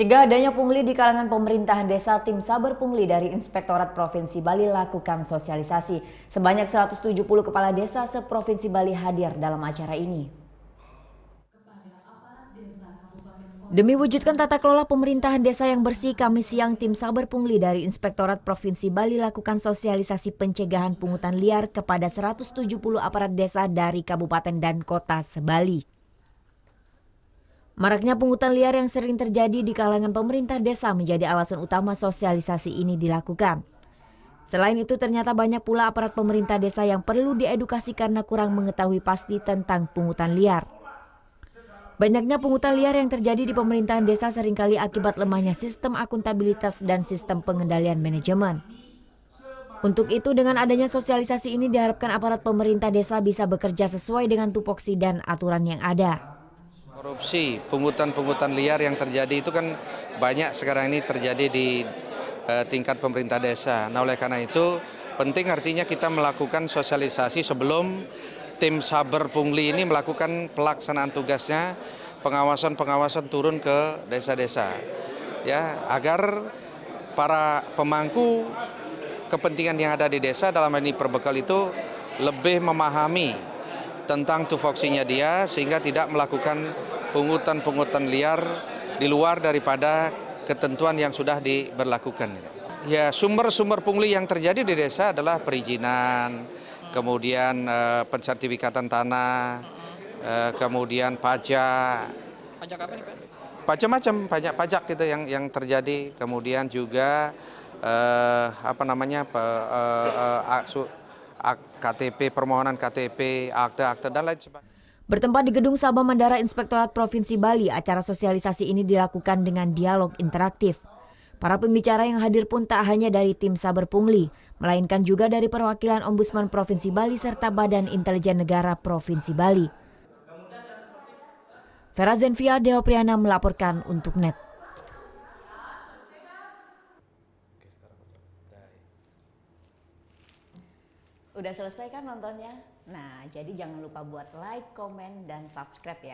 Cegah adanya pungli di kalangan pemerintahan desa, Tim Saber Pungli dari Inspektorat Provinsi Bali lakukan sosialisasi. Sebanyak 170 kepala desa se-Provinsi Bali hadir dalam acara ini. Demi wujudkan tata kelola pemerintahan desa yang bersih, Kamis siang Tim Saber Pungli dari Inspektorat Provinsi Bali lakukan sosialisasi pencegahan pungutan liar kepada 170 aparat desa dari kabupaten dan kota se-Bali. Maraknya pungutan liar yang sering terjadi di kalangan pemerintah desa menjadi alasan utama sosialisasi ini dilakukan. Selain itu, ternyata banyak pula aparat pemerintah desa yang perlu diedukasi karena kurang mengetahui pasti tentang pungutan liar. Banyaknya pungutan liar yang terjadi di pemerintahan desa seringkali akibat lemahnya sistem akuntabilitas dan sistem pengendalian manajemen. Untuk itu, dengan adanya sosialisasi ini diharapkan aparat pemerintah desa bisa bekerja sesuai dengan tupoksi dan aturan yang ada. Korupsi, pungutan liar yang terjadi itu kan banyak sekarang ini terjadi di tingkat pemerintah desa. Nah, oleh karena itu penting artinya kita melakukan sosialisasi sebelum tim Saber Pungli ini melakukan pelaksanaan tugasnya, pengawasan turun ke desa-desa. Ya, agar para pemangku kepentingan yang ada di desa dalam hal ini perbekal itu lebih memahami tentang tupoksinya dia sehingga tidak melakukan pungutan liar di luar daripada ketentuan yang sudah diberlakukan. Ya, sumber-sumber pungli yang terjadi di desa adalah perizinan, kemudian pensertifikatan tanah, kemudian pajak. Pajak apa nih Pak? Macam-macam pajak gitu yang terjadi, kemudian juga KTP, permohonan KTP, akte dan lain sebagainya. Bertempat di Gedung Sabah Mandara Inspektorat Provinsi Bali, acara sosialisasi ini dilakukan dengan dialog interaktif. Para pembicara yang hadir pun tak hanya dari Tim Saber Pungli, melainkan juga dari perwakilan Ombudsman Provinsi Bali serta Badan Intelijen Negara Provinsi Bali. Vera Zenvia Deopriana melaporkan untuk NET. Udah selesai kan nontonnya? Nah, jadi jangan lupa buat like, komen, dan subscribe ya.